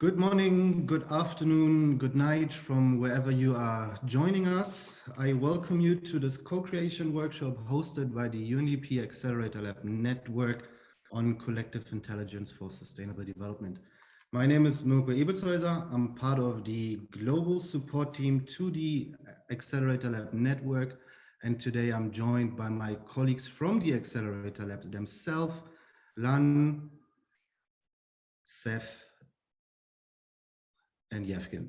Good morning, good afternoon, good night from wherever you are joining us. I welcome you to this co-creation workshop hosted by the UNDP Accelerator Lab network on collective intelligence for sustainable development. My name is Mirko Ebertshäuser. I'm part of the global support team to the Accelerator Lab network. And today I'm joined by my colleagues from the Accelerator Labs themselves, Lan, Seth, and Yevgen.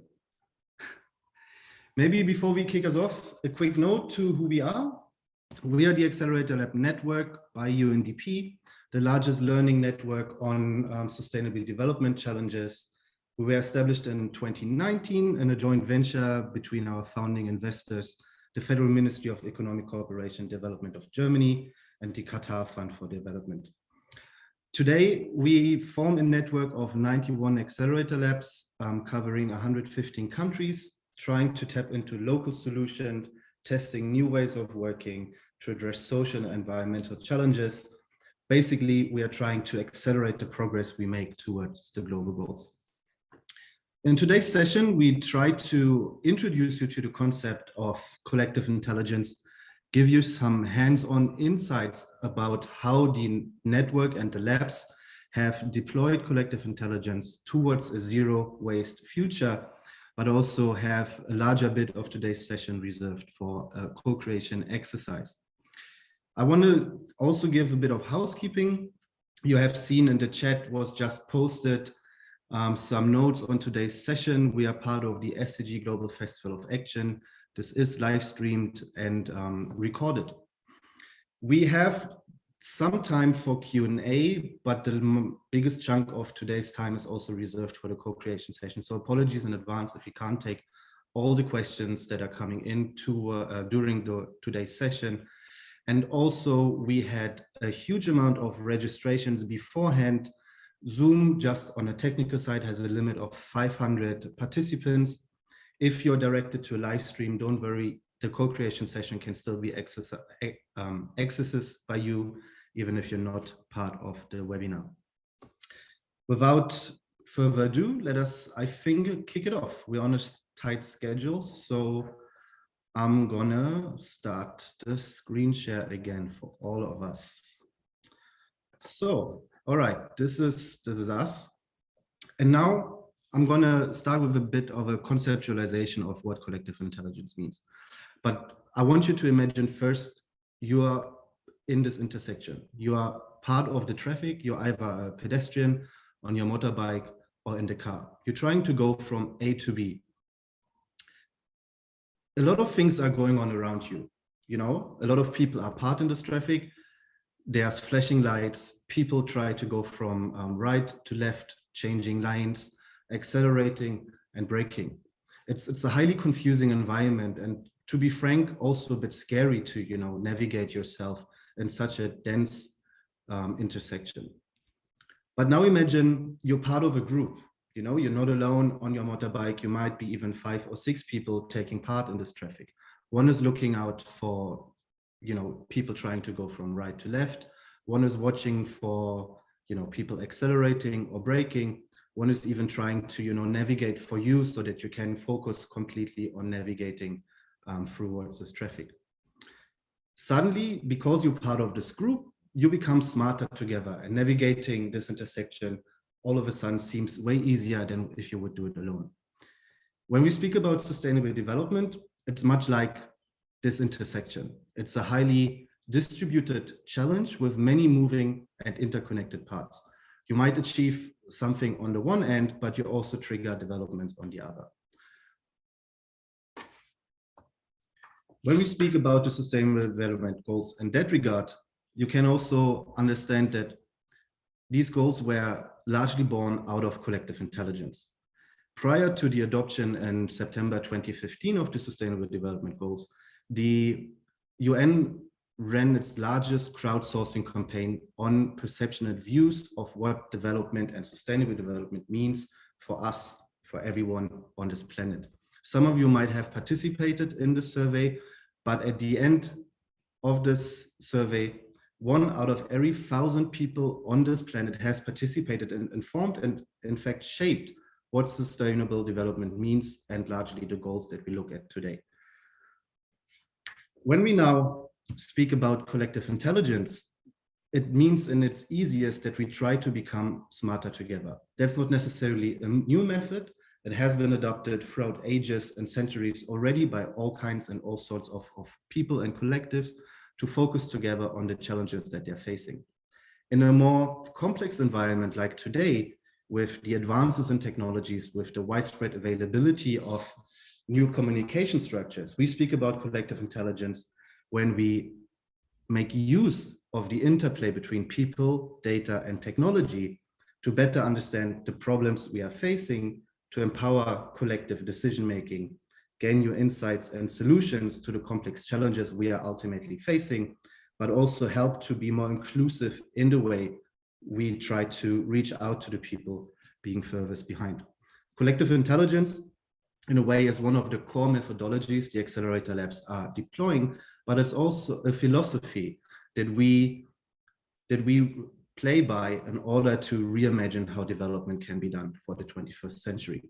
Maybe before we kick us off, a quick note to who we are. We are the Accelerator Lab network by UNDP, the largest learning network on sustainable development challenges. We were established in 2019 in a joint venture between our founding investors, the Federal Ministry of Economic Cooperation and Development of Germany and the Qatar Fund for Development. Today, we form a network of 91 Accelerator Labs covering 115 countries, trying to tap into local solutions, testing new ways of working to address social and environmental challenges. Basically, we are trying to accelerate the progress we make towards the global goals. In today's session, we try to introduce you to the concept of collective intelligence, give you some hands-on insights about how the network and the labs have deployed collective intelligence towards a zero-waste future, but also have a larger bit of today's session reserved for a co-creation exercise. I want to also give a bit of housekeeping. You have seen in the chat was just posted some notes on today's session. We are part of the SDG Global Festival of Action. This is live streamed and recorded. We have some time for Q&A, but the biggest chunk of today's time is also reserved for the co-creation session. So apologies in advance if we can't take all the questions that are coming in during today's session. And also we had a huge amount of registrations beforehand. Zoom, just on a technical side, has a limit of 500 participants. If you're directed to a live stream, don't worry, the co-creation session can still be accessed by you, even if you're not part of the webinar. Without further ado, let us, I think, kick it off. We're on a tight schedule, so I'm gonna start the screen share again for all of us. So, all right, this is us. And now I'm going to start with a bit of a conceptualization of what collective intelligence means. But I want you to imagine first, you are in this intersection. You are part of the traffic. You're either a pedestrian, on your motorbike, or in the car. You're trying to go from A to B. A lot of things are going on around you. You know, a lot of people are part in this traffic. There's flashing lights. People try to go from right to left, changing lanes, accelerating and braking. It's a highly confusing environment, and to be frank, also a bit scary to navigate yourself in such a dense intersection. But now imagine you're part of a group. You're not alone on your motorbike. You might be even 5 or 6 people taking part in this traffic. One is looking out for people trying to go from right to left. One is watching for people accelerating or braking. One is even trying to navigate for you so that you can focus completely on navigating towards this traffic. Suddenly, because you're part of this group, you become smarter together, and navigating this intersection all of a sudden seems way easier than if you would do it alone. When we speak about sustainable development, it's much like this intersection. It's a highly distributed challenge with many moving and interconnected parts. You might achieve something on the one end, but you also trigger developments on the other. When we speak about the Sustainable Development Goals in that regard, you can also understand that these goals were largely born out of collective intelligence. Prior to the adoption in September 2015 of the Sustainable Development Goals, the UN ran its largest crowdsourcing campaign on perception and views of what development and sustainable development means for us, for everyone on this planet. Some of you might have participated in the survey, but at the end of this survey, 1 out of every 1,000 people on this planet has participated and informed and in fact shaped what sustainable development means, and largely the goals that we look at today. When we now speak about collective intelligence, it means in its easiest that we try to become smarter together. That's not necessarily a new method. It has been adopted throughout ages and centuries already by all kinds and all sorts of people and collectives to focus together on the challenges that they're facing. In a more complex environment like today, with the advances in technologies, with the widespread availability of new communication structures, we speak about collective intelligence when we make use of the interplay between people, data, and technology to better understand the problems we are facing, to empower collective decision-making, gain new insights and solutions to the complex challenges we are ultimately facing, but also help to be more inclusive in the way we try to reach out to the people being furthest behind. Collective intelligence, in a way, is one of the core methodologies the Accelerator Labs are deploying, but it's also a philosophy that we play by in order to reimagine how development can be done for the 21st century.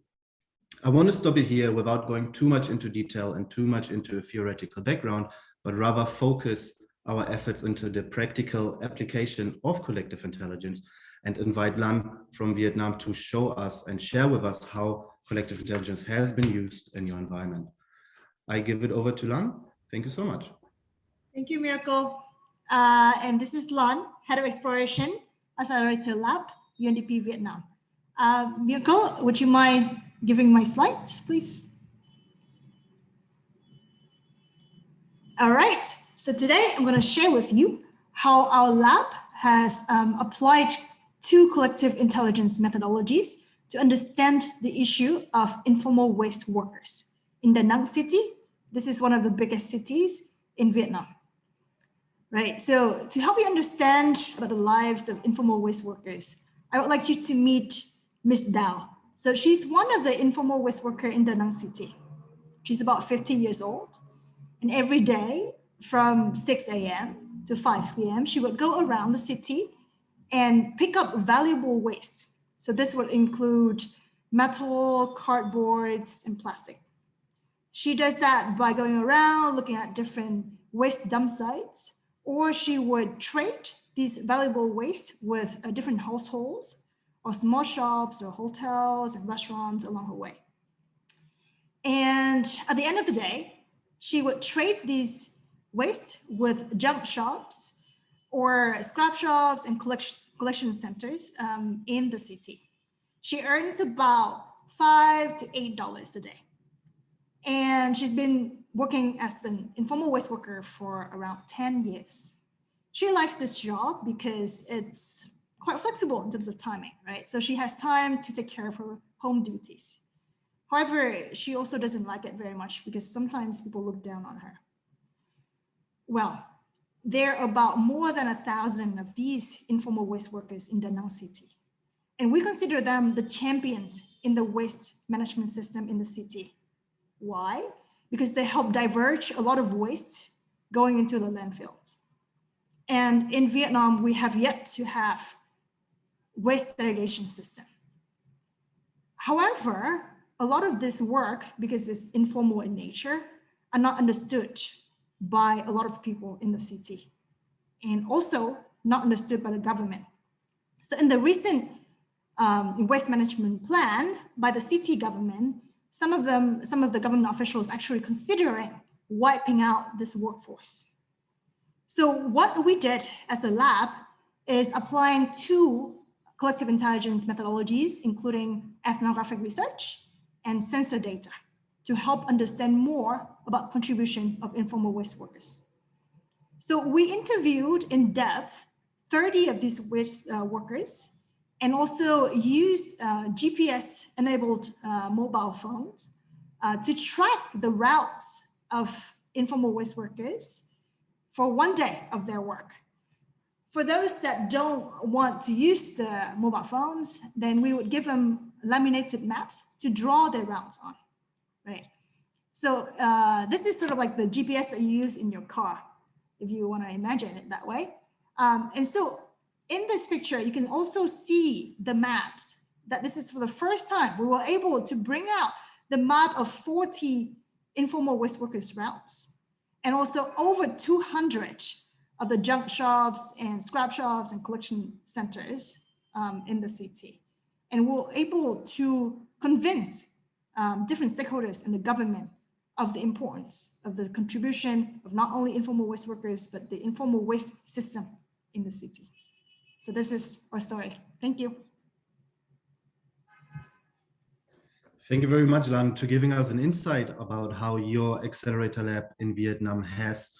I want to stop it here without going too much into detail and too much into a theoretical background, but rather focus our efforts into the practical application of collective intelligence and invite Lan from Viet Nam to show us and share with us how collective intelligence has been used in your environment. I give it over to Lan. Thank you so much. Thank you, Miracle. And this is Lan, Head of Exploration, Accelerator Lab, UNDP Viet Nam. Miracle, would you mind giving my slides, please? All right, so today I'm going to share with you how our lab has applied 2 collective intelligence methodologies to understand the issue of informal waste workers in Da Nang city. This is one of the biggest cities in Vietnam. Right, so to help you understand about the lives of informal waste workers, I would like you to meet Miss Dao. So she's one of the informal waste workers in Da Nang city. She's about 50 years old. And every day from 6 a.m. to 5 p.m., she would go around the city and pick up valuable waste. So this would include metal, cardboards, and plastic. She does that by going around looking at different waste dump sites, or she would trade these valuable waste with different households or small shops or hotels and restaurants along her way. And at the end of the day, she would trade these waste with junk shops or scrap shops and collection centers in the city. She earns about $5 to $8 a day. And she's been working as an informal waste worker for around 10 years. She likes this job because it's quite flexible in terms of timing, right? So she has time to take care of her home duties. However, she also doesn't like it very much because sometimes people look down on her. Well, there are about more than 1,000 of these informal waste workers in Da Nang city. And we consider them the champions in the waste management system in the city. Why? Because they help diverge a lot of waste going into the landfills. And in Vietnam, we have yet to have waste segregation system. However, a lot of this work, because it's informal in nature, are not understood by a lot of people in the city, and also not understood by the government. So in the recent waste management plan by the city government, some of the government officials actually considering wiping out this workforce. So what we did as a lab is applying 2 collective intelligence methodologies, including ethnographic research and sensor data, to help understand more about contribution of informal waste workers. So we interviewed in depth 30 of these waste workers and also used GPS-enabled mobile phones to track the routes of informal waste workers for 1 day of their work. For those that don't want to use the mobile phones, then we would give them laminated maps to draw their routes on, right? So this is sort of like the GPS that you use in your car, if you want to imagine it that way. And so in this picture, you can also see the maps that this is for the first time we were able to bring out the map of 40 informal waste workers routes, and also over 200 of the junk shops and scrap shops and collection centers in the city. And we're able to convince different stakeholders in the government of the importance of the contribution of not only informal waste workers, but the informal waste system in the city. So this is our story. Thank you. Thank you very much, Lan, to giving us an insight about how your accelerator lab in Vietnam has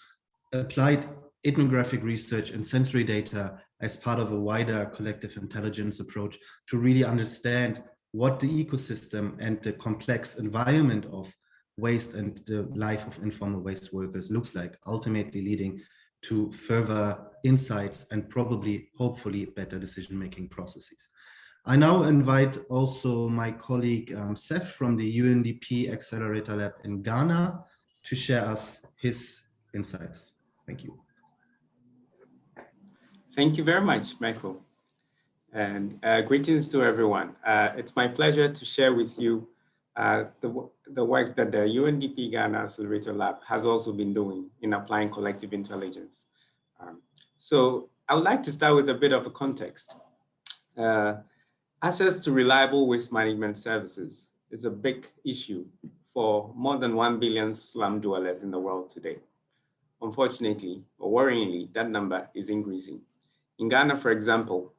applied ethnographic research and sensory data as part of a wider collective intelligence approach to really understand what the ecosystem and the complex environment of waste and the life of informal waste workers looks like, ultimately leading to further insights and probably, hopefully, better decision-making processes. I now invite also my colleague Seth from the UNDP Accelerator Lab in Ghana to share us his insights. Thank you. Thank you very much, Michael. And greetings to everyone. It's my pleasure to share with you the work that the UNDP Ghana Accelerator Lab has also been doing in applying collective intelligence. So I would like to start with a bit of a context. Access to reliable waste management services is a big issue for more than 1 billion slum dwellers in the world today. Unfortunately, or worryingly, that number is increasing. In Ghana, for example,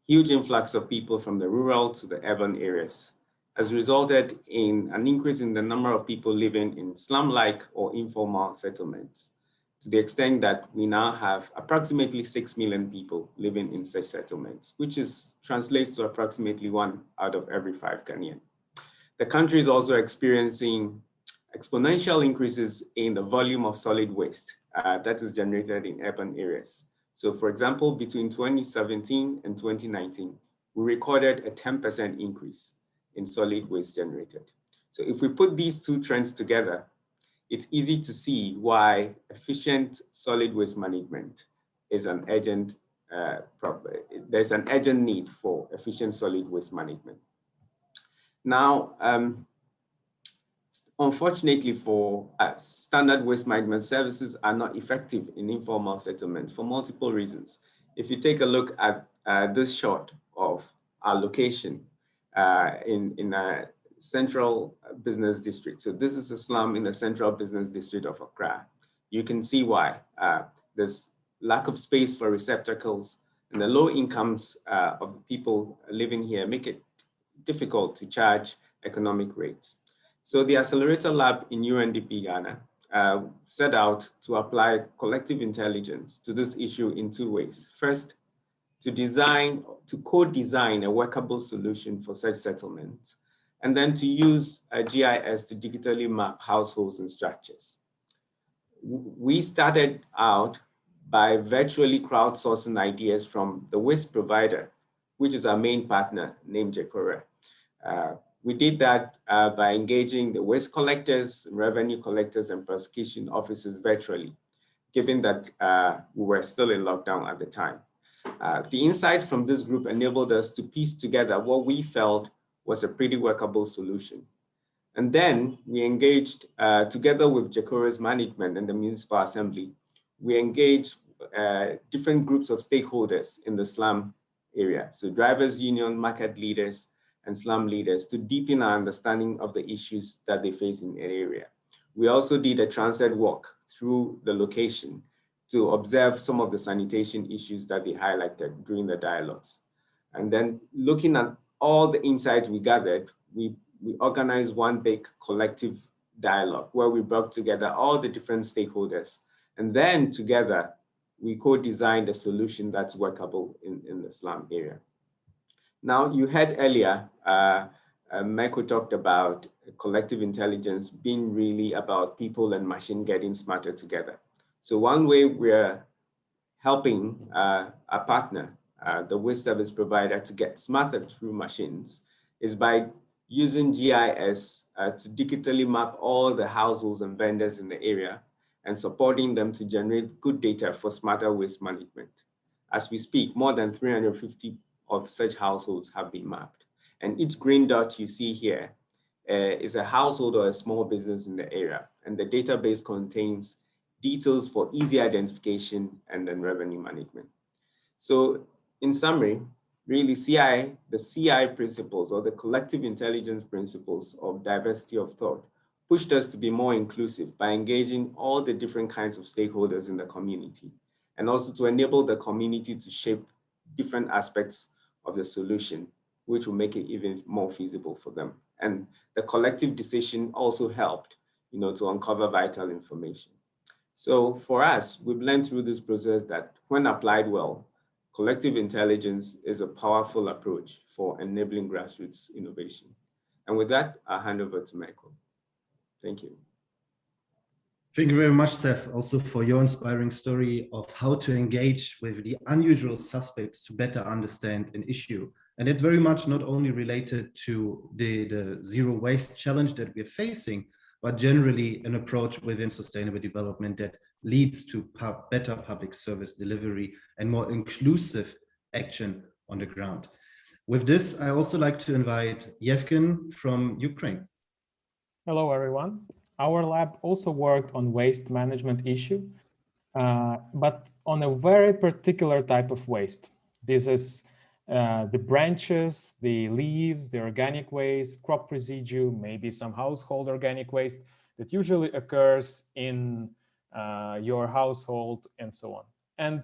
huge influx of people from the rural to the urban areas has resulted in an increase in the number of people living in slum-like or informal settlements, to the extent that we now have approximately 6 million people living in such settlements, which translates to approximately 1 out of every 5 Ghanaian. The country is also experiencing exponential increases in the volume of solid waste that is generated in urban areas. So for example, between 2017 and 2019, we recorded a 10% increase in solid waste generated. So if we put these two trends together, it's easy to see why efficient solid waste management is an urgent problem. There's an urgent need for efficient solid waste management. Now, unfortunately for us, standard waste management services are not effective in informal settlements for multiple reasons. If you take a look at this shot of our location in a central business district. So this is a slum in the central business district of Accra. You can see why. There's lack of space for receptacles, and the low incomes of the people living here make it difficult to charge economic rates. So the Accelerator Lab in UNDP Ghana set out to apply collective intelligence to this issue in 2 ways. First, to co-design a workable solution for such settlements, and then to use a GIS to digitally map households and structures. We started out by virtually crowdsourcing ideas from the waste provider, which is our main partner named Jekore. We did that by engaging the waste collectors, revenue collectors, and prosecution officers virtually, given that we were still in lockdown at the time. The insight from this group enabled us to piece together what we felt was a pretty workable solution. And then we engaged, together with Jekore's management and the municipal assembly, we engaged different groups of stakeholders in the slum area. So drivers union, market leaders, and slum leaders to deepen our understanding of the issues that they face in the area. We also did a transit walk through the location to observe some of the sanitation issues that they highlighted during the dialogues. And then looking at all the insights we gathered, we organized one big collective dialogue where we brought together all the different stakeholders. And then together, we co-designed a solution that's workable in the slum area. Now, you heard earlier, Michael talked about collective intelligence being really about people and machine getting smarter together. So one way we're helping our partner, the waste service provider, to get smarter through machines is by using GIS to digitally map all the households and vendors in the area and supporting them to generate good data for smarter waste management. As we speak, more than 350 of such households have been mapped. And each green dot you see here is a household or a small business in the area. And the database contains details for easy identification and then revenue management. So in summary, really the CI principles, or the collective intelligence principles of diversity of thought, pushed us to be more inclusive by engaging all the different kinds of stakeholders in the community, and also to enable the community to shape different aspects of the solution, which will make it even more feasible for them. And the collective decision also helped, to uncover vital information. So for us, we've learned through this process that when applied well, collective intelligence is a powerful approach for enabling grassroots innovation. And with that, I'll hand over to Michael. Thank you. Thank you very much, Seth, also for your inspiring story of how to engage with the unusual suspects to better understand an issue. And it's very much not only related to the zero waste challenge that we're facing, but generally an approach within sustainable development that leads to better public service delivery and more inclusive action on the ground. With this, I also like to invite Yevgen from Ukraine. Hello, everyone. Our lab also worked on waste management issue, but on a very particular type of waste. This is the branches, the leaves, the organic waste, crop residue, maybe some household organic waste that usually occurs in your household and so on. And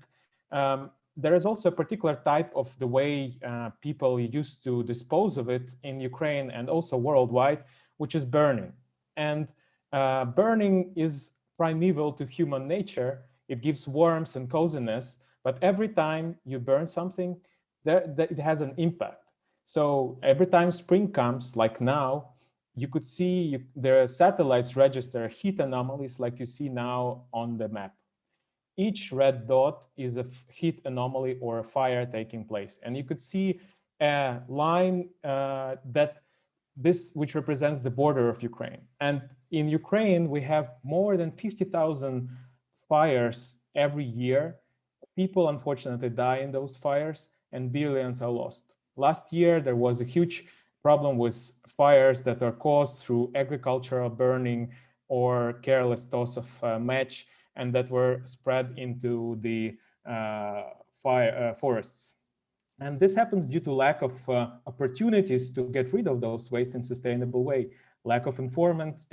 there is also a particular type of the way people used to dispose of it in Ukraine and also worldwide, which is burning. And burning is primeval to human nature. It gives warmth and coziness, but every time you burn something, it has an impact. So every time spring comes, like now, you could see the satellites register heat anomalies like you see now on the map. Each red dot is a heat anomaly or a fire taking place. And you could see a line which represents the border of Ukraine. And in Ukraine, we have more than 50,000 fires every year. People unfortunately die in those fires and billions are lost. Last year, there was a huge problem with fires that are caused through agricultural burning or careless toss of match, and that were spread into the forests. And this happens due to lack of opportunities to get rid of those waste in a sustainable way, lack of enforcement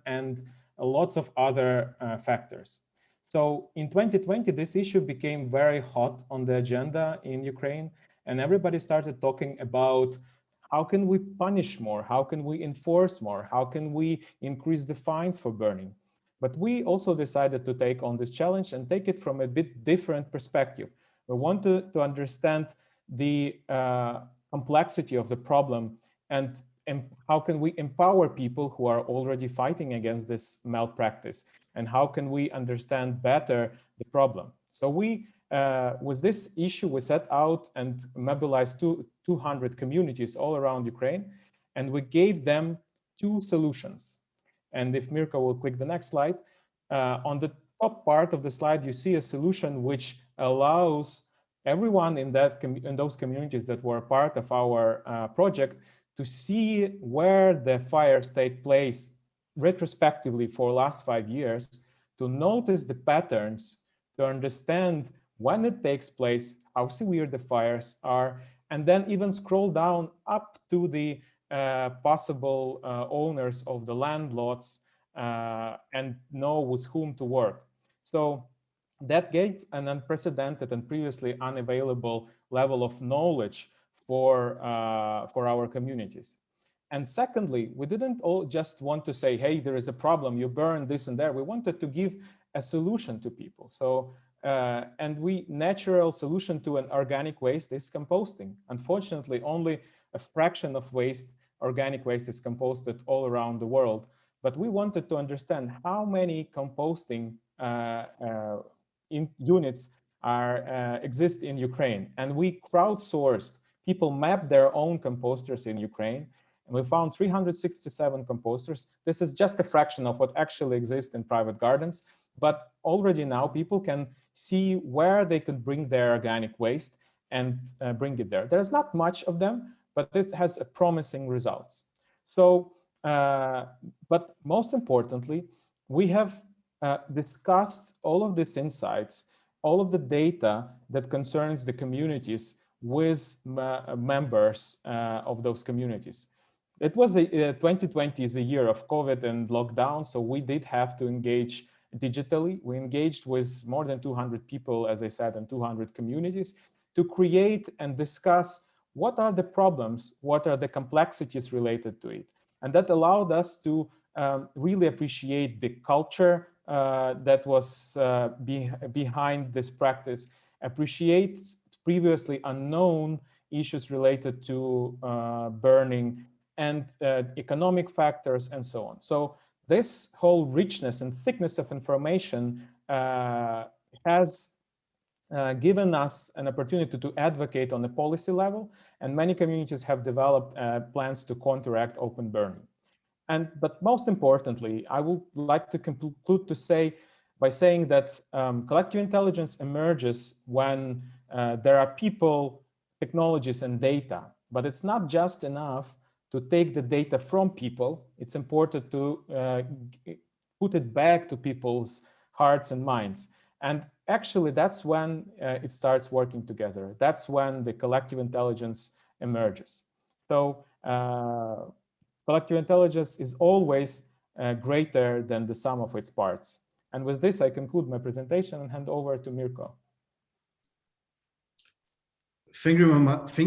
and lots of other factors. So in 2020, this issue became very hot on the agenda in Ukraine, and everybody started talking about how can we punish more? How can we enforce more? How can we increase the fines for burning? But we also decided to take on this challenge and take it from a bit different perspective. We wanted to understand the complexity of the problem and how can we empower people who are already fighting against this malpractice, and how can we understand better the problem. So we, with this issue, we set out and mobilized 200 communities all around Ukraine, and we gave them 2 solutions. And if Mirko will click the next slide, on the top part of the slide, you see a solution which allows everyone in those communities that were part of our project to see where the fires take place retrospectively for the last 5 years, to notice the patterns, to understand when it takes place, how severe the fires are, and then even scroll down up to the possible owners of the land lots and know with whom to work. So that gave an unprecedented and previously unavailable level of knowledge for our communities. And secondly, we didn't all just want to say, hey, there is a problem, you burn this and that. We wanted to give a solution to people. So, natural solution to an organic waste is composting. Unfortunately, only a fraction of organic waste is composted all around the world. But we wanted to understand how many composting units exist in Ukraine. And we crowdsourced, people mapped their own composters in Ukraine. And we found 367 composters. This is just a fraction of what actually exists in private gardens. But already now people can see where they could bring their organic waste. and bring it there. There's not much of them, but it has a promising results. So, but most importantly, we have discussed all of these insights, all of the data that concerns the communities with members of those communities. It was 2020 is a year of COVID and lockdown, so we did have to engage digitally. We engaged with more than 200 people, as I said, in 200 communities to create and discuss what are the problems, what are the complexities related to it. And that allowed us to really appreciate the culture that was behind this practice, appreciate previously unknown issues related to burning and economic factors and so on. So this whole richness and thickness of information has given us an opportunity to advocate on the policy level, and many communities have developed plans to counteract open burning. But most importantly, I would like to conclude by saying that collective intelligence emerges when there are people, technologies, and data. But it's not just enough to take the data from people. It's important to put it back to people's hearts and minds. And actually, that's when it starts working together. That's when the collective intelligence emerges. So collective intelligence is always greater than the sum of its parts. And with this, I conclude my presentation and hand over to Mirko. Thank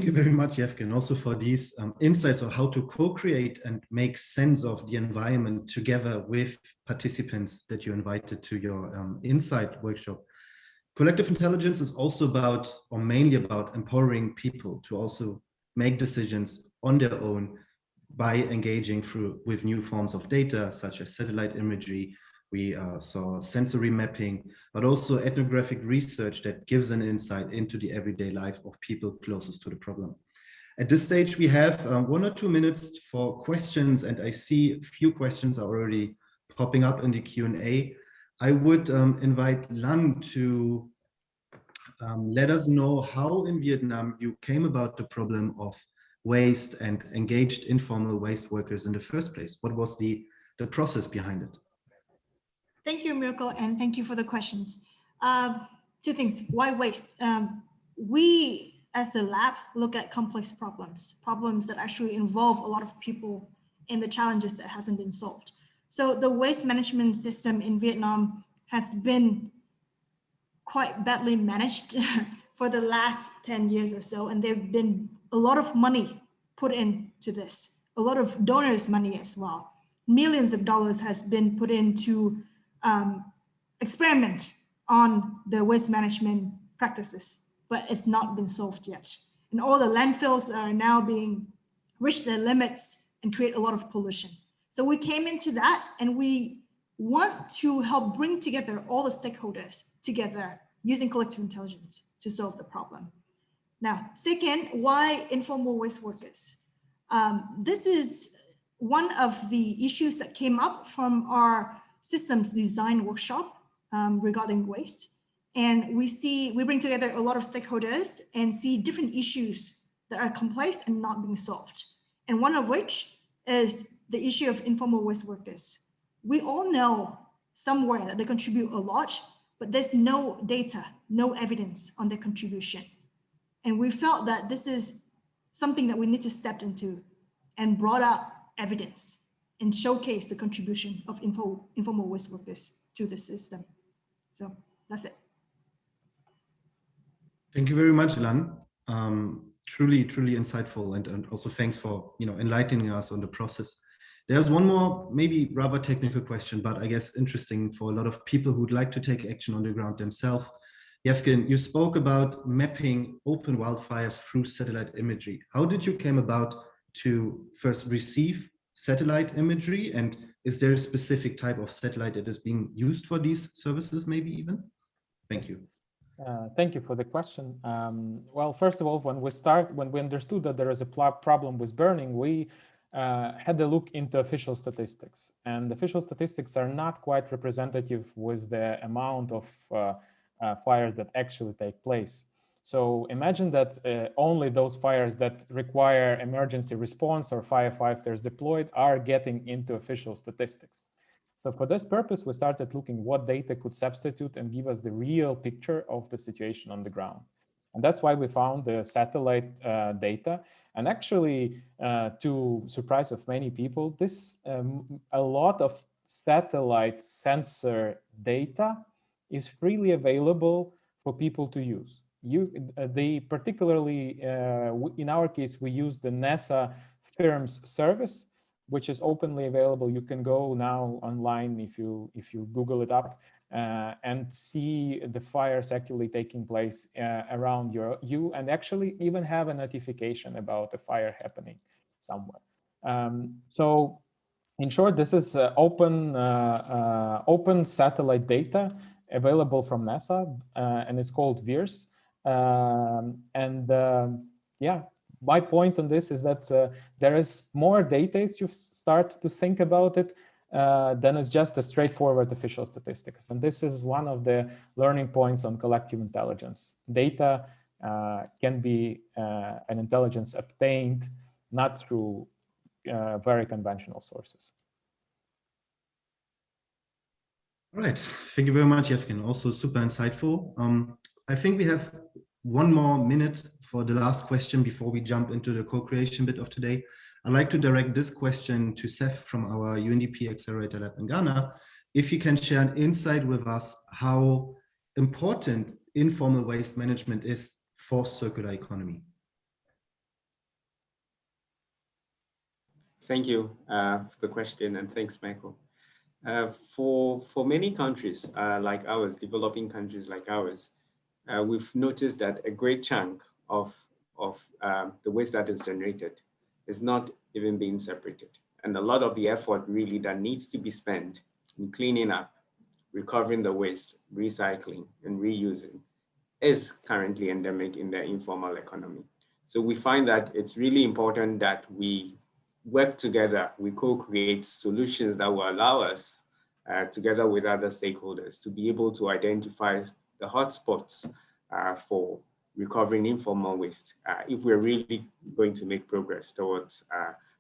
you very much, Yevgen, also for these insights on how to co-create and make sense of the environment together with participants that you invited to your Insight workshop. Collective intelligence is also about, or mainly about, empowering people to also make decisions on their own by engaging with new forms of data, such as satellite imagery. We saw sensory mapping, but also ethnographic research that gives an insight into the everyday life of people closest to the problem. At this stage, we have 1 or 2 minutes for questions, and I see a few questions are already popping up in the Q&A. I would invite Lan to let us know how in Vietnam you came about the problem of waste and engaged informal waste workers in the first place. What was the process behind it? Thank you, Mirko, and thank you for the questions. 2 things. Why waste? We, as the lab, look at complex problems that actually involve a lot of people and the challenges that hasn't been solved. So the waste management system in Vietnam has been quite badly managed for the last 10 years or so, and there've been a lot of money put into this, a lot of donors' money as well. Millions of dollars has been put into experiment on the waste management practices, but it's not been solved yet. And all the landfills are now being reached their limits and create a lot of pollution. So we came into that, and we want to help bring together all the stakeholders together using collective intelligence to solve the problem. Now, second, why informal waste workers? This is one of the issues that came up from our systems design workshop regarding waste. And we bring together a lot of stakeholders and see different issues that are complex and not being solved. And one of which is the issue of informal waste workers. We all know somewhere that they contribute a lot, but there's no data, no evidence on their contribution. And we felt that this is something that we need to step into and brought up evidence and showcase the contribution of informal waste workers to the system. So that's it. Thank you very much, Lan. Truly insightful, and also thanks for enlightening us on the process. There's one more, maybe rather technical question, but I guess interesting for a lot of people who'd like to take action on the ground themselves. Yevgen, you spoke about mapping open wildfires through satellite imagery. How did you came about to first receive satellite imagery, and is there a specific type of satellite that is being used for these services, maybe even? Thank you. Thank you for the question. Well, first of all, when we understood that there is a problem with burning, we had a look into official statistics, and official statistics are not quite representative with the amount of fires that actually take place. So imagine that only those fires that require emergency response or firefighters deployed are getting into official statistics. So for this purpose, we started looking what data could substitute and give us the real picture of the situation on the ground. And that's why we found the satellite data. And actually, to surprise of many people, this a lot of satellite sensor data is freely available for people to use. They particularly, in our case, we use the NASA FIRMS service, which is openly available. You can go now online if you Google it up and see the fires actually taking place around you, and actually even have a notification about a fire happening somewhere. So in short, this is open satellite data available from NASA, and it's called VIRS. Yeah, my point on this is that there is more data as you start to think about it than it's just a straightforward official statistics. And this is one of the learning points on collective intelligence. Data can be an intelligence obtained not through very conventional sources. All right, thank you very much, Yevgen. Also super insightful. I think we have 1 more minute for the last question before we jump into the co-creation bit of today. I'd like to direct this question to Seth from our UNDP Accelerator Lab in Ghana. If you can share an insight with us how important informal waste management is for circular economy. Thank you for the question, and thanks, Michael. For many countries like ours, developing countries like ours, we've noticed that a great chunk of the waste that is generated is not even being separated. And a lot of the effort really that needs to be spent in cleaning up, recovering the waste, recycling, and reusing is currently endemic in the informal economy. So we find that it's really important that we work together, we co-create solutions that will allow us, together with other stakeholders, to be able to identify the hotspots for recovering informal waste, if we're really going to make progress towards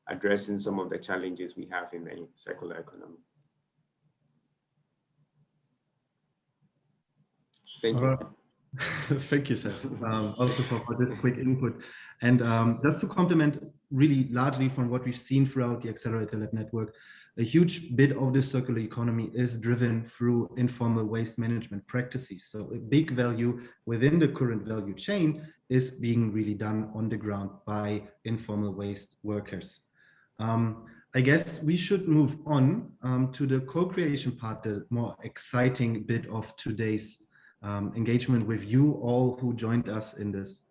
addressing some of the challenges we have in the circular economy. Thank you. Thank you, Seth, also for this quick input. And just to complement really largely from what we've seen throughout the Accelerator Lab network, a huge bit of the circular economy is driven through informal waste management practices. So a big value within the current value chain is being really done on the ground by informal waste workers. I guess we should move on to the co-creation part, the more exciting bit of today's engagement with you all who joined us in this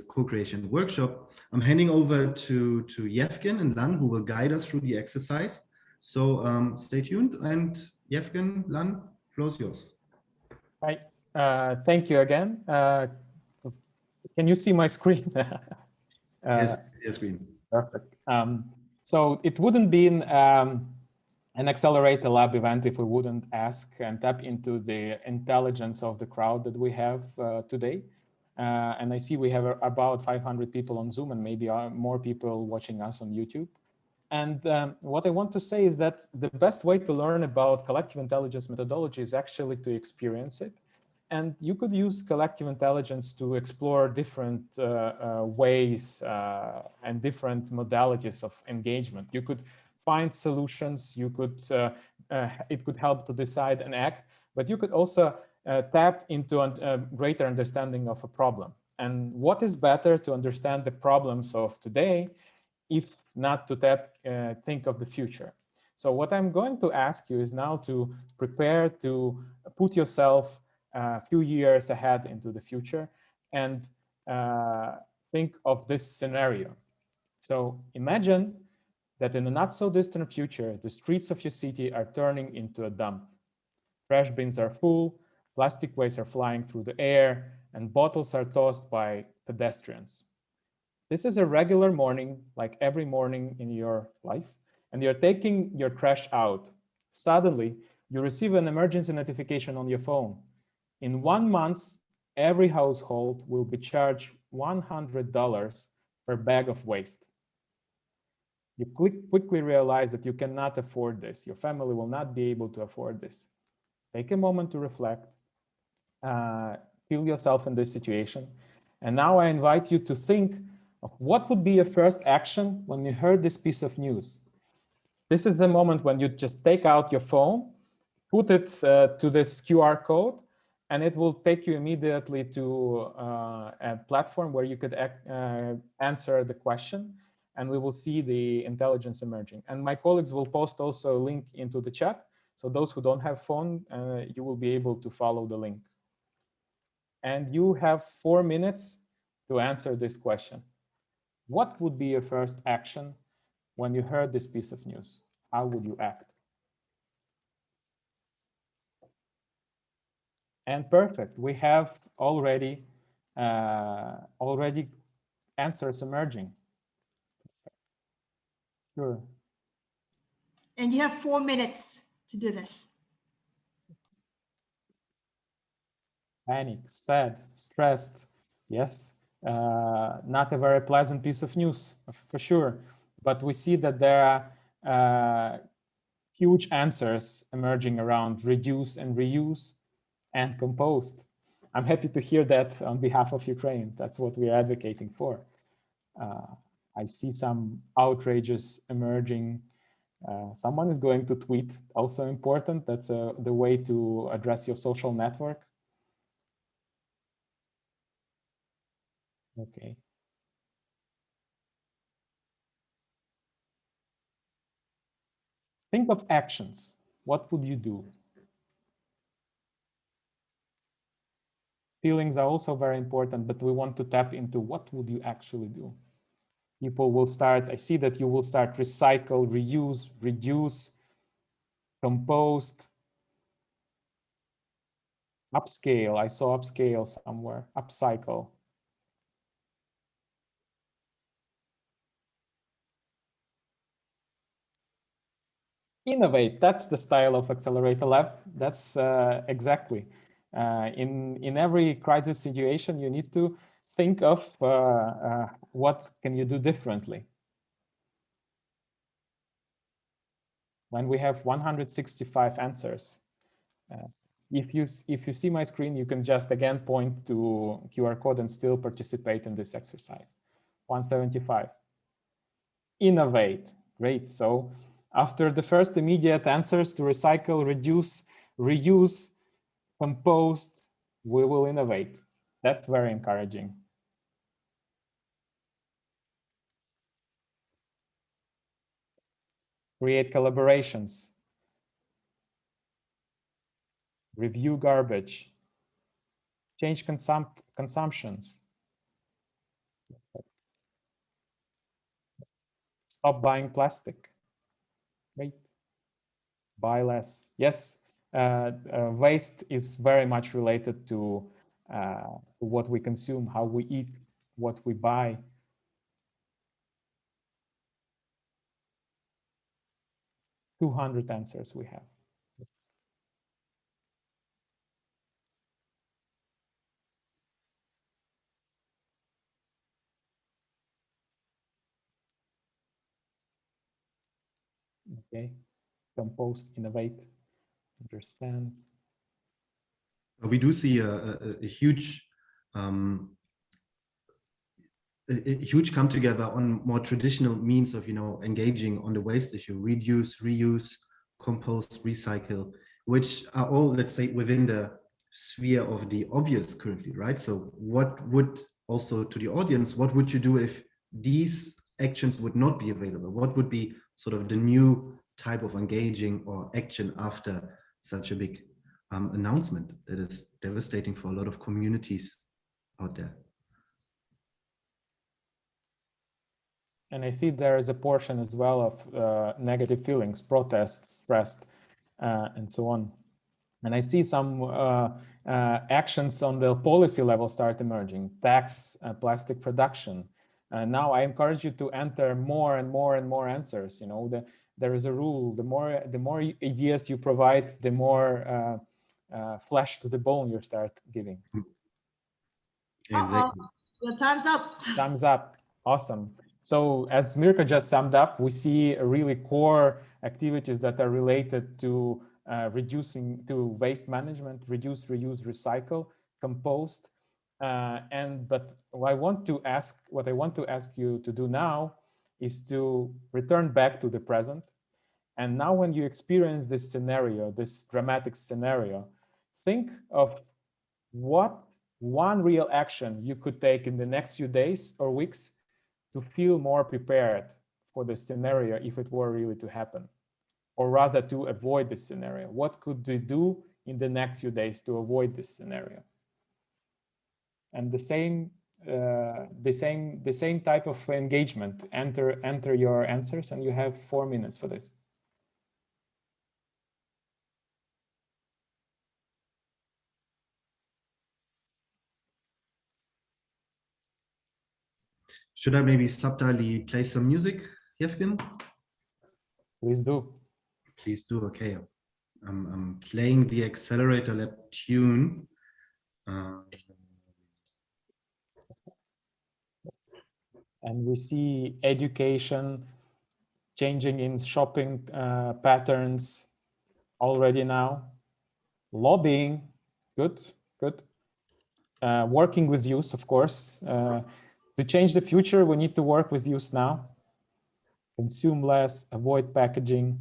co-creation workshop. I'm handing over to Yevgen and Lan, who will guide us through the exercise. So stay tuned, and Yevgen, Lan, floor is yours. Hi, thank you again. Can you see my screen? Yes, screen. Perfect. So it wouldn't be an Accelerator Lab event if we wouldn't ask and tap into the intelligence of the crowd that we have today. And I see we have about 500 people on Zoom and maybe more people watching us on YouTube. And what I want to say is that the best way to learn about collective intelligence methodology is actually to experience it. And you could use collective intelligence to explore different ways and different modalities of engagement. You could find solutions, you could, it could help to decide and act, but you could also tap into a greater understanding of a problem. And what is better to understand the problems of today, if not to think of the future? So what I'm going to ask you is now to prepare to put yourself a few years ahead into the future and think of this scenario. So imagine that in a not so distant future, the streets of your city are turning into a dump. Trash bins are full, plastic waste are flying through the air, and bottles are tossed by pedestrians. This is a regular morning, like every morning in your life, and you're taking your trash out. Suddenly, you receive an emergency notification on your phone. In 1 month, every household will be charged $100 per bag of waste. You quickly realize that you cannot afford this. Your family will not be able to afford this. Take a moment to reflect, feel yourself in this situation. And now I invite you to think of what would be your first action when you heard this piece of news. This is the moment when you just take out your phone, put it to this QR code, and it will take you immediately to a platform where you could answer the question, and we will see the intelligence emerging. And my colleagues will post also a link into the chat. So those who don't have phone, you will be able to follow the link. And you have 4 minutes to answer this question. What would be your first action when you heard this piece of news? How would you act? And perfect, we have already answers emerging. Sure. And you have 4 minutes to do this. Panic, sad, stressed. Yes, not a very pleasant piece of news, for sure. But we see that there are huge answers emerging around reduce and reuse and compost. I'm happy to hear that on behalf of Ukraine. That's what we're advocating for. I see some outrages emerging. Someone is going to tweet, also important. That's the way to address your social network. Okay. Think of actions. What would you do? Feelings are also very important, but we want to tap into what would you actually do? People will start, I see that you will start recycle, reuse, reduce, compost, upscale. I saw upscale somewhere, upcycle. Innovate, that's the style of Accelerator Lab. That's exactly. In every crisis situation, you need to think of what can you do differently. When we have 165 answers, if you see my screen, you can just again point to QR code and still participate in this exercise. 175. Innovate, great. So after the first immediate answers to recycle, reduce, reuse, compost, we will innovate. That's very encouraging. Create collaborations. Review garbage. Change consumptions. Stop buying plastic. Great. Buy less. Yes, waste is very much related to what we consume, how we eat, what we buy. $200 answers we have. Okay, compost, innovate, understand. We do see a huge come together on more traditional means of, engaging on the waste issue: reduce, reuse, compost, recycle, which are all, let's say, within the sphere of the obvious currently, right? So what would, also to the audience, what would you do if these actions would not be available? What would be sort of the new type of engaging or action after such a big announcement that is devastating for a lot of communities out there? And I see there is a portion as well of negative feelings, protests, stress, and so on. And I see some actions on the policy level start emerging: tax, plastic production. Now I encourage you to enter more and more and more answers. There is a rule: the more ideas you provide, the more flesh to the bone you start giving. Exactly. Your time's up. Thumbs up. Awesome. So as Mirka just summed up, we see really core activities that are related to to waste management, reduce, reuse, recycle, compost. But what I want to ask you to do now is to return back to the present. And now when you experience this scenario, this dramatic scenario, think of what one real action you could take in the next few days or weeks to feel more prepared for the scenario if it were really to happen, or rather to avoid this scenario. What could you do in the next few days to avoid this scenario? And the same type of engagement. Enter your answers, and you have 4 minutes for this. Should I maybe subtly play some music, Yevgen? Please do. Please do. Okay. I'm playing the Accelerator Lab tune. And we see education changing in shopping patterns already now. Lobbying, good. Working with youth, of course. To change the future, we need to work with youth now. Consume less, avoid packaging,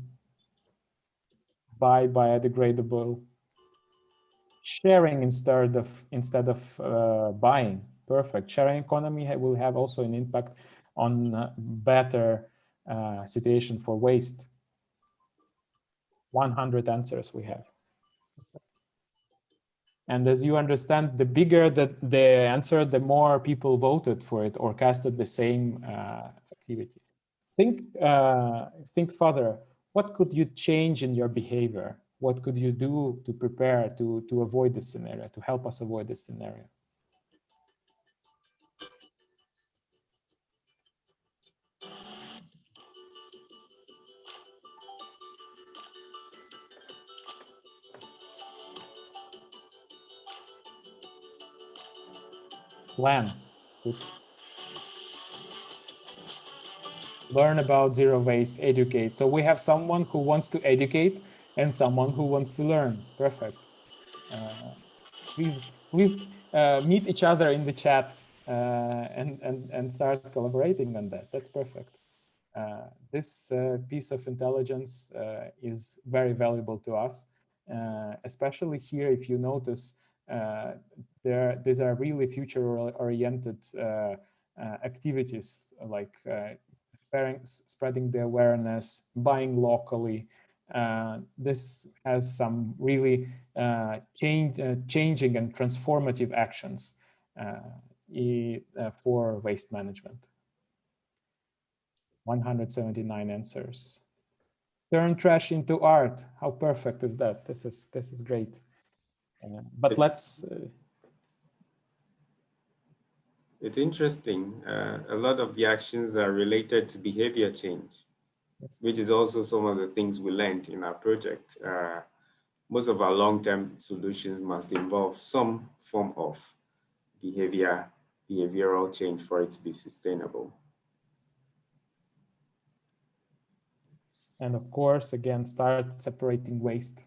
buy biodegradable, sharing instead of buying. Perfect. Sharing economy will have also an impact on better situation for waste. 100 answers we have. And as you understand, the bigger the answer, the more people voted for it or casted the same activity. Think further. What could you change in your behavior? What could you do to prepare to avoid this scenario, to help us avoid this scenario? Plan. Good. Learn about zero waste, educate. So we have someone who wants to educate and someone who wants to learn. Perfect. Please meet each other in the chat and start collaborating on that. That's perfect. This piece of intelligence is very valuable to us, especially here. If you notice, these are really future-oriented activities like spreading the awareness, buying locally. This has some really changing and transformative actions for waste management. 179 answers. Turn trash into art. How perfect is that? This is great. But let's. It's interesting. A lot of the actions are related to behavior change, yes, which is also some of the things we learned in our project. Most of our long-term solutions must involve some form of behavioral change for it to be sustainable. And of course, again, start separating waste.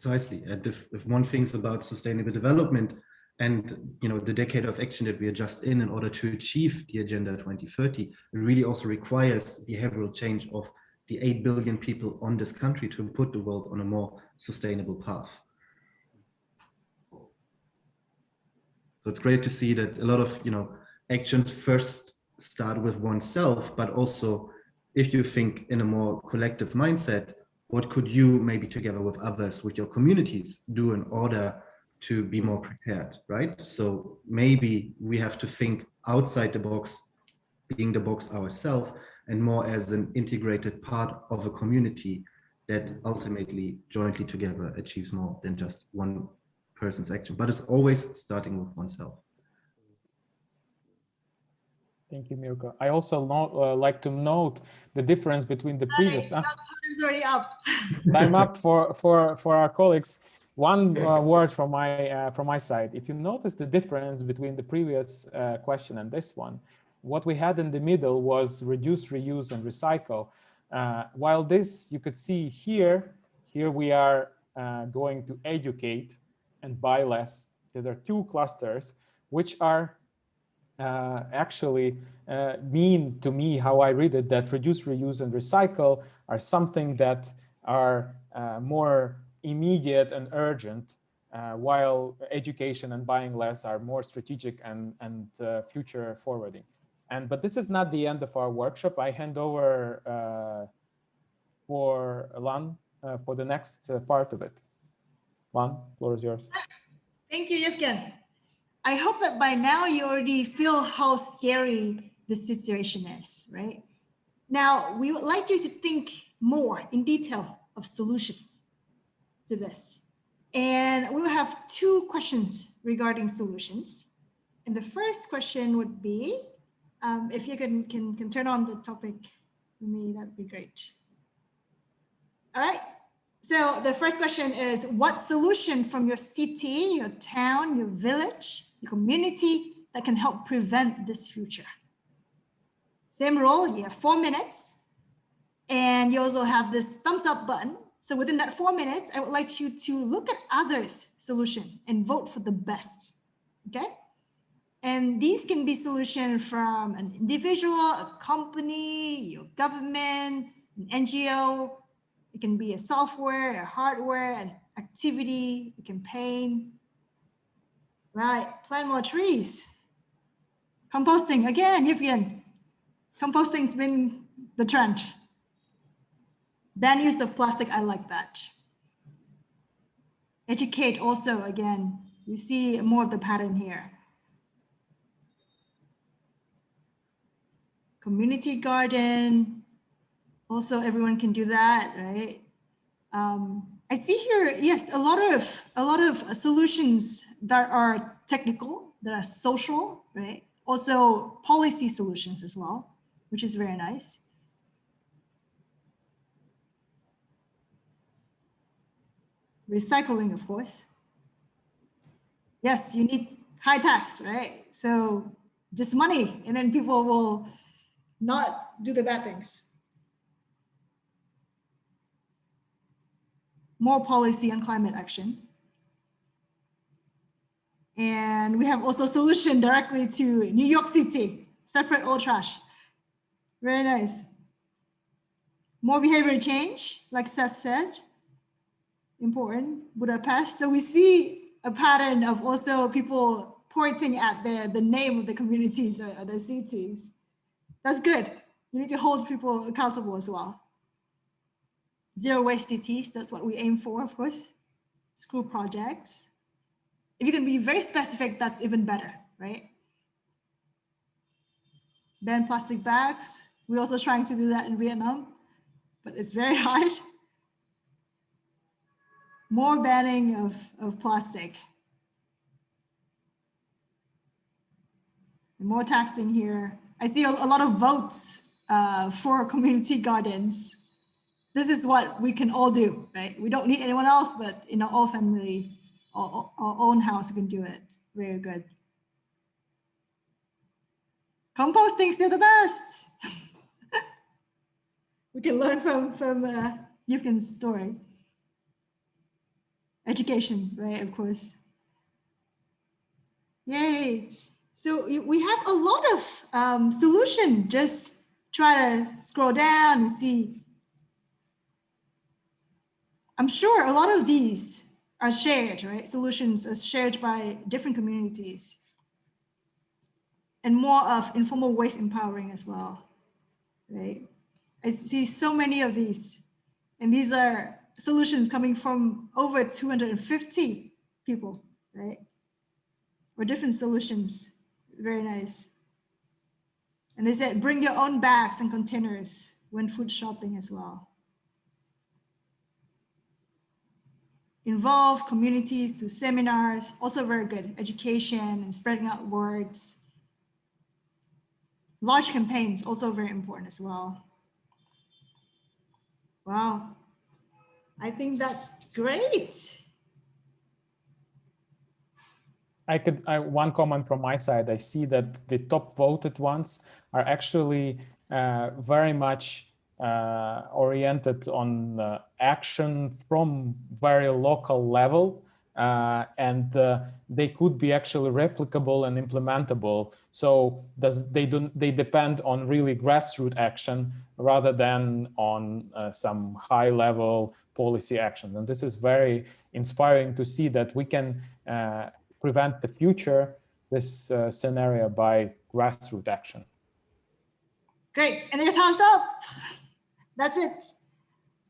Precisely. And if one thinks about sustainable development and the decade of action that we are just in order to achieve the Agenda 2030, it really also requires behavioral change of the 8 billion people on this country to put the world on a more sustainable path. So it's great to see that a lot of actions first start with oneself, but also if you think in a more collective mindset, what could you maybe together with others, with your communities, do in order to be more prepared, right? So maybe we have to think outside the box, being the box ourselves, and more as an integrated part of a community that ultimately jointly together achieves more than just one person's action. But it's always starting with oneself. Thank you, Mirko. I also like to note the difference between the previous. Time's already up. Time up for our colleagues. One word from my side. If you notice the difference between the previous question and this one, what we had in the middle was reduce, reuse, and recycle. While this, you could see here we are going to educate and buy less. These are two clusters, which are actually mean to me, how I read it, that reduce, reuse, and recycle are something that are more immediate and urgent, while education and buying less are more strategic and future forwarding. But this is not the end of our workshop. I hand over for Lan for the next part of it. Lan, floor is yours. Thank you, Yevgen. I hope that by now you already feel how scary the situation is, right? Now, we would like you to think more in detail of solutions to this. And we will have two questions regarding solutions. And the first question would be, if you can turn on the topic for me, that'd be great. All right. So the first question is, what solution from your city, your town, your village, your community that can help prevent this future? Same rule, you have 4 minutes. And you also have this thumbs up button. So within that 4 minutes, I would like you to look at others' solution and vote for the best, okay? And these can be solutions from an individual, a company, your government, an NGO. It can be a software, a hardware, an activity, a campaign. Right, plant more trees. Composting, again, Yevgen. Composting's been the trend. Ban use of plastic, I like that. Educate also, again, we see more of the pattern here. Community garden, also everyone can do that, right? I see here, yes, a lot of solutions that are technical, that are social, right? Also policy solutions as well, which is very nice. Recycling, of course. Yes, you need high tax, right? So just money, and then people will not do the bad things. More policy on climate action. And we have also solution directly to New York City, separate all trash. Very nice. More behavior change, like Seth said, important, Budapest. So we see a pattern of also people pointing at the name of the communities or the cities. That's good. You need to hold people accountable as well. Zero waste cities, that's what we aim for, of course. School projects. If you can be very specific, that's even better, right? Ban plastic bags. We're also trying to do that in Vietnam, but it's very hard. More banning of plastic. And more taxing here. I see a lot of votes for community gardens. This is what we can all do, right? We don't need anyone else, but in our own family, our own house, we can do it. Very good. Composting, still the best. We can learn from Yevgen's story. Education, right, of course. Yay. So we have a lot of solutions. Just try to scroll down and see. I'm sure a lot of these are shared, right? Solutions are shared by different communities. And more of informal waste empowering as well, right? I see so many of these. And these are solutions coming from over 250 people, right? Or different solutions. Very nice. And they said, bring your own bags and containers when food shopping as well. Involve communities through seminars, also very good. Education and spreading out words. Large campaigns, also very important as well. Wow, I think that's great. one comment from my side. I see that the top voted ones are actually very much oriented on action from very local level, and they could be actually replicable and implementable. So they depend on really grassroots action rather than on some high level policy action. And this is very inspiring to see that we can prevent the future, this scenario, by grassroots action. Great, and there's thumbs up. That's it.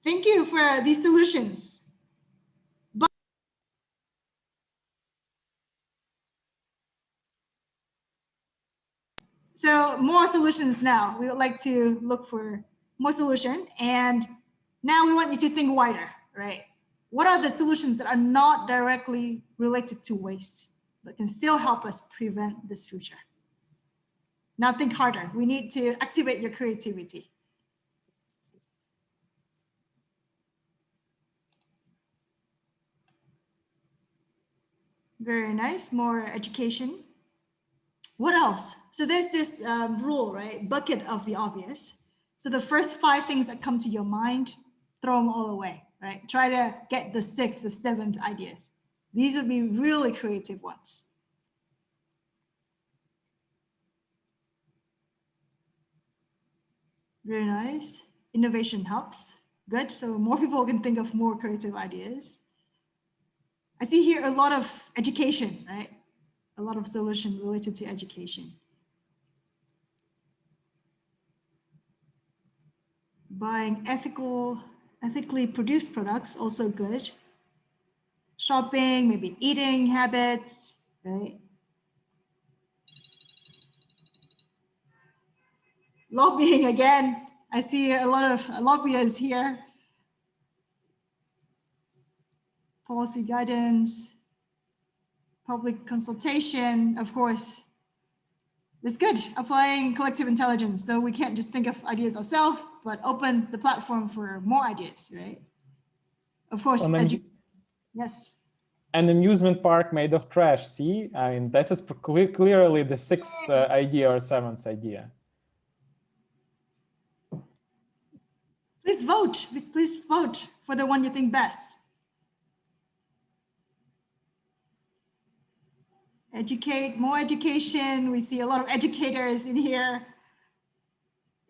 Thank you for these solutions. So more solutions now. We would like to look for more solution. And now we want you to think wider, right? What are the solutions that are not directly related to waste, but can still help us prevent this future? Now think harder. We need to activate your creativity. Very nice, more education. What else? So there's this rule, right? Bucket of the obvious. So the first 5 things that come to your mind, throw them all away, right? Try to get the 6th, the 7th ideas. These would be really creative ones. Very nice. Innovation helps. Good. So more people can think of more creative ideas. I see here a lot of education, right? A lot of solutions related to education. Buying ethically produced products, also good. Shopping, maybe eating habits, right? Lobbying again. I see a lot of lobbyists here. Policy guidance, public consultation, of course. It's good, applying collective intelligence. So we can't just think of ideas ourselves, but open the platform for more ideas, right? Of course, yes. An amusement park made of trash, see? I mean, this is clearly the 6th idea or 7th idea. Please vote for the one you think best. Educate, more education. We see a lot of educators in here.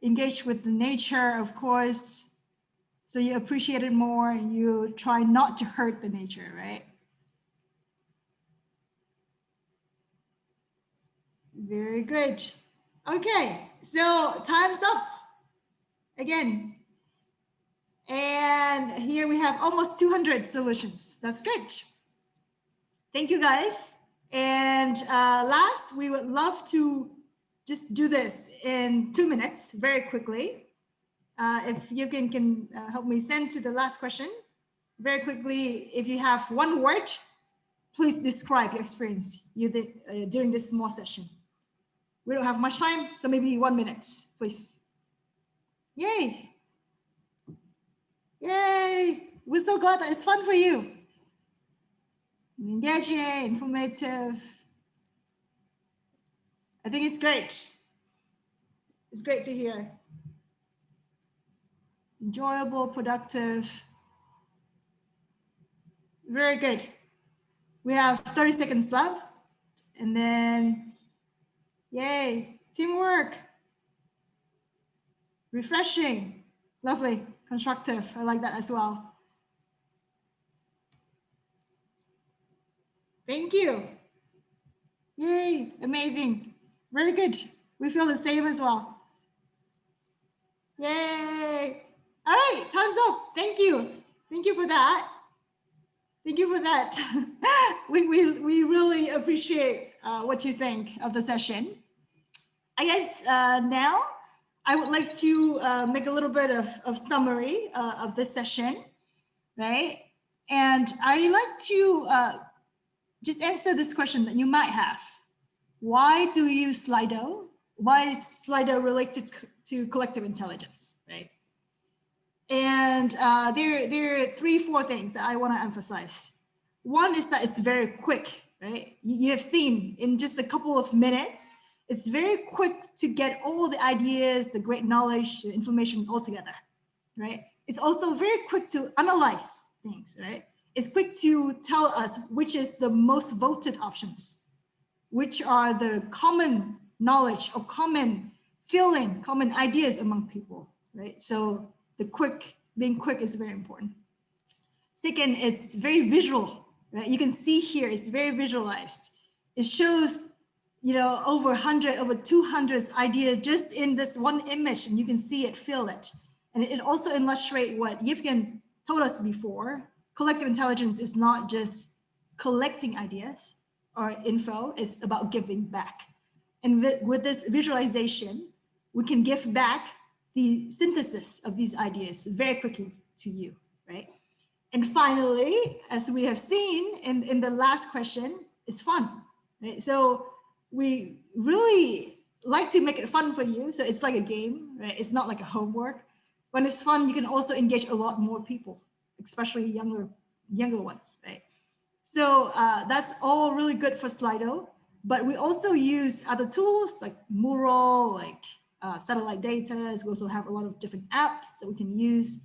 Engage with the nature, of course. So you appreciate it more and you try not to hurt the nature, right? Very good. Okay, so time's up again. And here we have almost 200 solutions. That's great. Thank you, guys. And last, we would love to just do this in 2 minutes, very quickly. If you can help me send to the last question, very quickly, if you have 1 word, please describe your experience you did during this small session. We don't have much time, so maybe 1 minute, please. Yay. Yay. We're so glad that it's fun for you. Engaging, informative. I think it's great. It's great to hear. Enjoyable, productive. Very good. We have 30 seconds left. And then, yay, teamwork. Refreshing, lovely, constructive. I like that as well. Thank you. Yay, amazing. Very good. We feel the same as well. Yay. All right, time's up. Thank you. Thank you for that. Thank you for that. we really appreciate what you think of the session. I guess now I would like to make a little bit of summary of this session, right? And I like to just answer this question that you might have. Why do we use Slido? Why is Slido related to collective intelligence, right? And there are 3-4 things that I want to emphasize. One is that it's very quick, right? You have seen in just a couple of minutes, it's very quick to get all the ideas, the great knowledge, the information all together, right? It's also very quick to analyze things, right? It's quick to tell us which is the most voted options, which are the common knowledge or common feeling, common ideas among people, right? So being quick is very important. Second, it's very visual, right? You can see here, it's very visualized. It shows, over 100, over 200 ideas just in this one image, and you can see it, feel it. And it also illustrates what Yevgen told us before. Collective intelligence is not just collecting ideas or info, it's about giving back. And with this visualization, we can give back the synthesis of these ideas very quickly to you, right? And finally, as we have seen in the last question, it's fun, right? So we really like to make it fun for you. So it's like a game, right? It's not like a homework. When it's fun, you can also engage a lot more people, especially younger ones, right? So that's all really good for Slido, but we also use other tools like Mural, like satellite data. We also have a lot of different apps that we can use.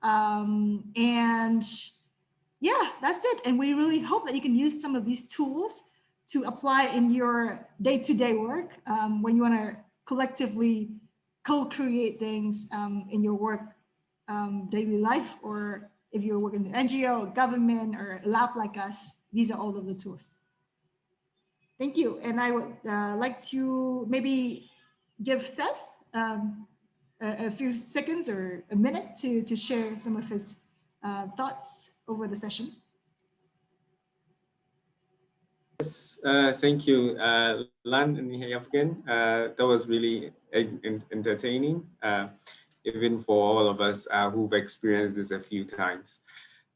And yeah, that's it. And we really hope that you can use some of these tools to apply in your day-to-day work when you want to collectively co-create things in your work daily life, or if you're working in an NGO, or government, or a lab like us. These are all of the tools. Thank you. And I would like to maybe give Seth a few seconds or a minute to share some of his thoughts over the session. Yes, thank you, Lan and Yevgen. That was really entertaining, even for all of us who've experienced this a few times.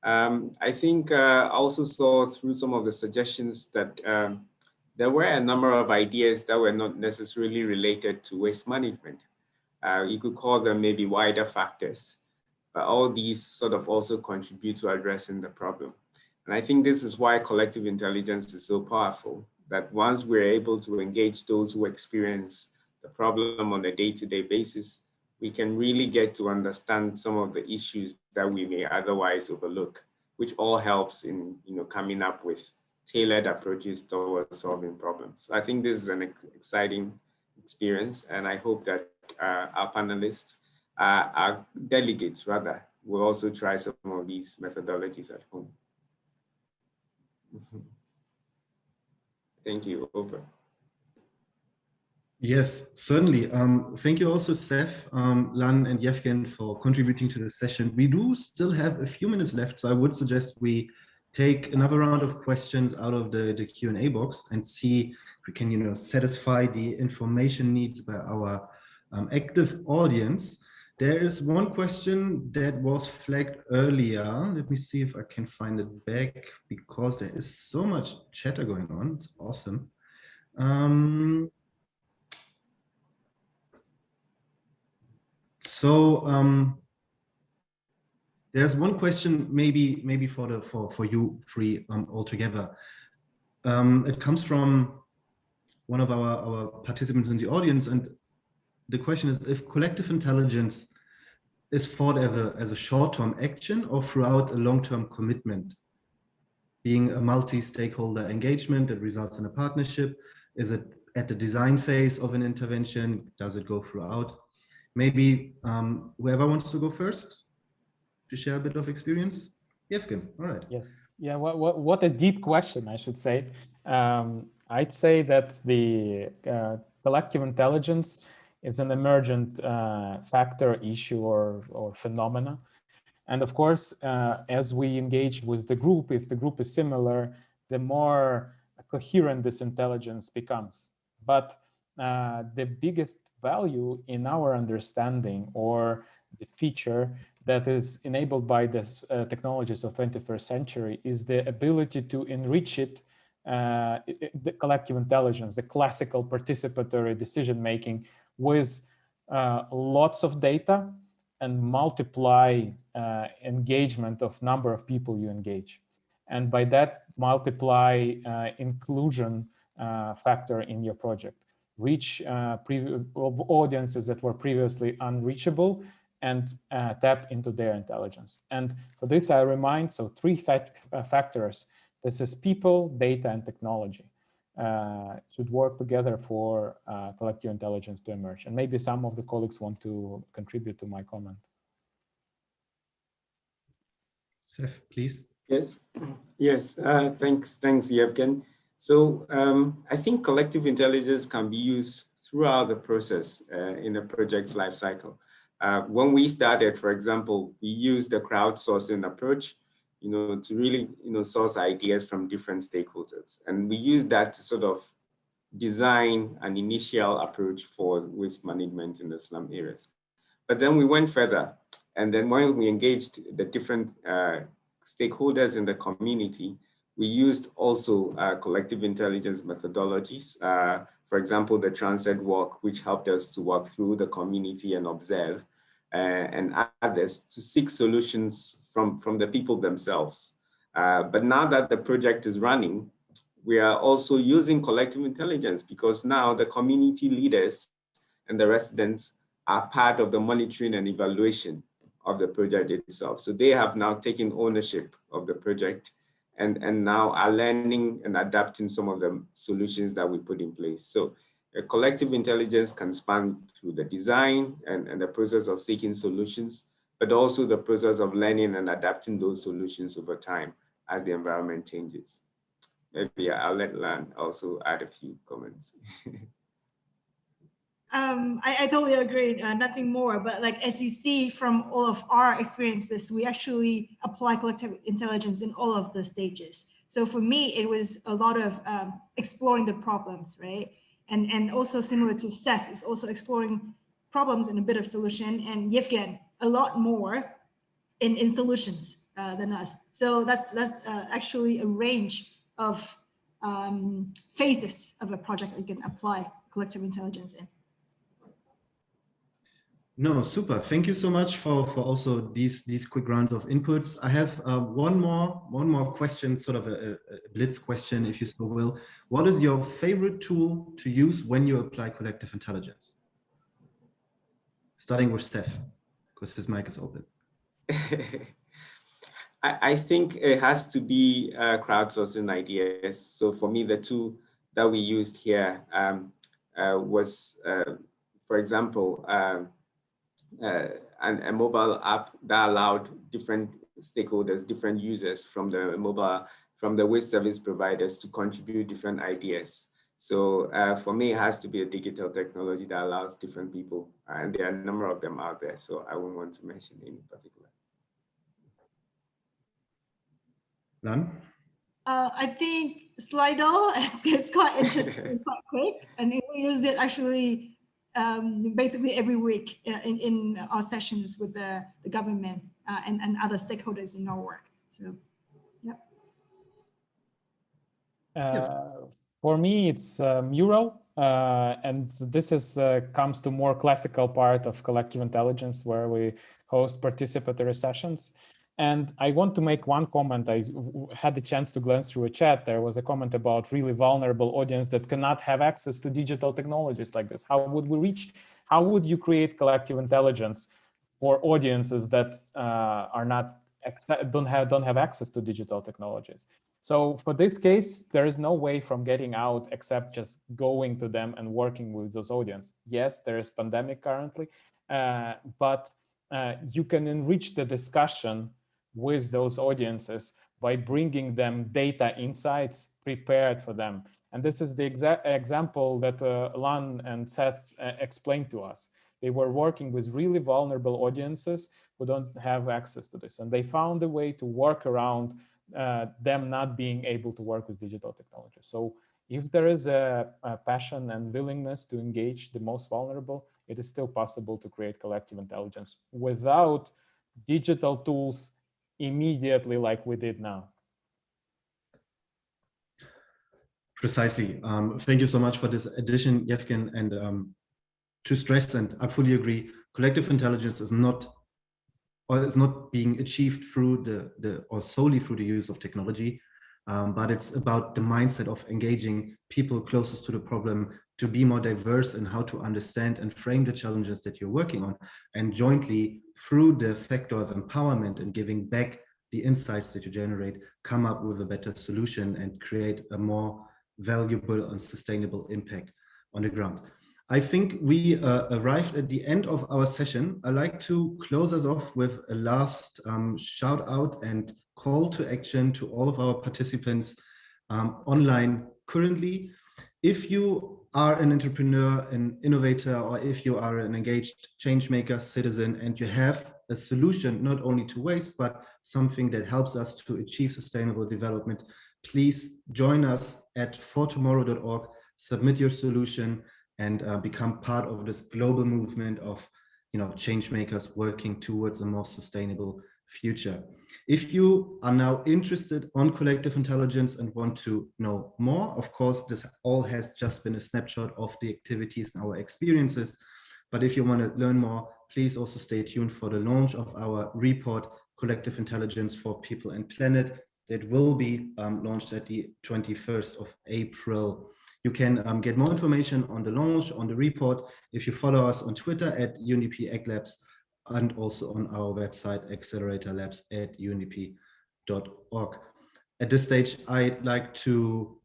I think I also saw through some of the suggestions that there were a number of ideas that were not necessarily related to waste management. You could call them maybe wider factors, but all these sort of also contribute to addressing the problem. And I think this is why collective intelligence is so powerful, that once we're able to engage those who experience the problem on a day-to-day basis, we can really get to understand some of the issues that we may otherwise overlook, which all helps in coming up with tailored approaches towards solving problems. So I think this is an exciting experience, and I hope that our panelists, our delegates rather, will also try some of these methodologies at home. Thank you. Over. Yes, certainly. Thank you also, Seth, Lan, and Yevgen for contributing to the session. We do still have a few minutes left, so I would suggest we take another round of questions out of the Q&A box and see if we can, satisfy the information needs by our active audience. There is one question that was flagged earlier. Let me see if I can find it back, because there is so much chatter going on. It's awesome. There's one question maybe for you three altogether. It comes from one of our participants in the audience, and the question is if collective intelligence is thought as a short-term action or throughout a long-term commitment, being a multi-stakeholder engagement that results in a partnership. Is it at the design phase of an intervention? Does it go throughout? Maybe whoever wants to go first to share a bit of experience. Yevgen, all right. Yes, yeah, what a deep question, I should say. I'd say that the collective intelligence is an emergent factor, issue, or phenomena. And of course, as we engage with the group, if the group is similar, the more coherent this intelligence becomes. But the biggest value in our understanding, or the feature that is enabled by this technologies of 21st century, is the ability to enrich it, the collective intelligence, the classical participatory decision-making, with lots of data and multiply engagement of number of people you engage. and by that multiply inclusion factor in your project. Reach audiences that were previously unreachable and tap into their intelligence. And for this, I remind, so three factors. This is people, data, and technology. Should work together for collective intelligence to emerge. And maybe some of the colleagues want to contribute to my comment. Seth, please. Yes, yes. Thanks, Yevgen. So I think collective intelligence can be used throughout the process in a project's life cycle. When we started, for example, we used the crowdsourcing approach, to really, source ideas from different stakeholders. And we used that to sort of design an initial approach for waste management in the slum areas. But then we went further. And then when we engaged the different stakeholders in the community, we used also collective intelligence methodologies. For example, the transit walk, which helped us to walk through the community and observe, and others to seek solutions from the people themselves. But now that the project is running, we are also using collective intelligence because now the community leaders and the residents are part of the monitoring and evaluation of the project itself. So they have now taken ownership of the project and now are learning and adapting some of the solutions that we put in place. So collective intelligence can span through the design and the process of seeking solutions, but also the process of learning and adapting those solutions over time as the environment changes. Maybe I'll let Lan also add a few comments. I totally agree, nothing more, but like, as you see from all of our experiences, we actually apply collective intelligence in all of the stages. So for me, it was a lot of exploring the problems, right? And also similar to Seth, is also exploring problems and a bit of solution, and Yevgen, a lot more in solutions than us. So that's actually a range of phases of a project that you can apply collective intelligence in. No, super. Thank you so much for also these quick rounds of inputs. I have one more question, sort of a blitz question, if you so will. What is your favorite tool to use when you apply collective intelligence? Starting with Seth, because his mic is open. I think it has to be crowdsourcing ideas. So for me, the tool that we used here was, for example, a mobile app that allowed different stakeholders, different users from the waste service providers to contribute different ideas. So for me, it has to be a digital technology that allows different people, and there are a number of them out there, so I won't want to mention any particular. Lan? I think Slido is quite interesting, quite quick, and we use it actually basically every week in our sessions with the government and other stakeholders in our work. So, yeah. For me, it's Mural, and this is comes to more classical part of collective intelligence, where we host participatory sessions. And I want to make one comment. I had the chance to glance through a chat. There was a comment about really vulnerable audience that cannot have access to digital technologies like this. How would we reach? How would you create collective intelligence for audiences that don't have access to digital technologies? So for this case, there is no way from getting out except just going to them and working with those audience. Yes, there is pandemic currently, but you can enrich the discussion with those audiences by bringing them data insights prepared for them. And this is the exact example that Lan and Seth explained to us. They were working with really vulnerable audiences who don't have access to this. And they found a way to work around them not being able to work with digital technology. So if there is a passion and willingness to engage the most vulnerable, it is still possible to create collective intelligence without digital tools immediately like we did now. Precisely. Thank you so much for this addition, Yevgen. And to stress, and I fully agree, collective intelligence is not or is not being achieved through or solely through the use of technology, but it's about the mindset of engaging people closest to the problem to be more diverse in how to understand and frame the challenges that you're working on, and jointly through the factor of empowerment and giving back the insights that you generate, come up with a better solution and create a more valuable and sustainable impact on the ground. I think we arrived at the end of our session. I'd like to close us off with a last shout out and call to action to all of our participants online currently. If you are an entrepreneur, an innovator, or if you are an engaged change maker, citizen, and you have a solution not only to waste, but something that helps us to achieve sustainable development, please join us at fortomorrow.org, submit your solution, and become part of this global movement of change makers working towards a more sustainable future. If you are now interested on collective intelligence and want to know more, of course, this all has just been a snapshot of the activities and our experiences. But if you want to learn more, please also stay tuned for the launch of our report, Collective Intelligence for People and Planet, that will be launched at the 21st of April. You can get more information on the launch, on the report, if you follow us on Twitter at UNDP Accelerator Labs, and also on our website, acceleratorlabs.undp.org. At this stage, I'd like to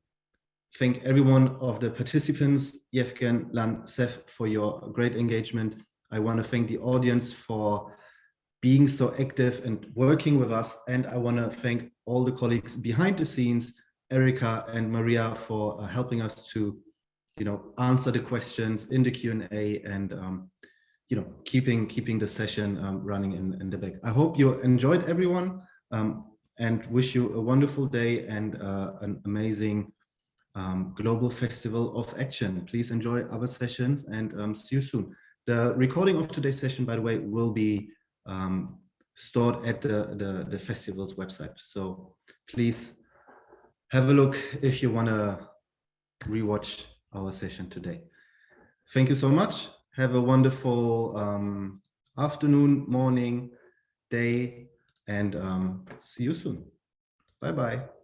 thank every one of the participants, Yevgen, Lan, Seth, for your great engagement. I want to thank the audience for being so active and working with us. And I want to thank all the colleagues behind the scenes, Erica and Maria, for helping us to, answer the questions in the Q&A and, keeping the session running in the back. I hope you enjoyed, everyone, and wish you a wonderful day and an amazing global festival of action. Please enjoy other sessions and see you soon. The recording of today's session, by the way, will be stored at the festival's website. So please have a look if you want to rewatch our session today. Thank you so much. Have a wonderful afternoon, morning, day, and see you soon. Bye-bye.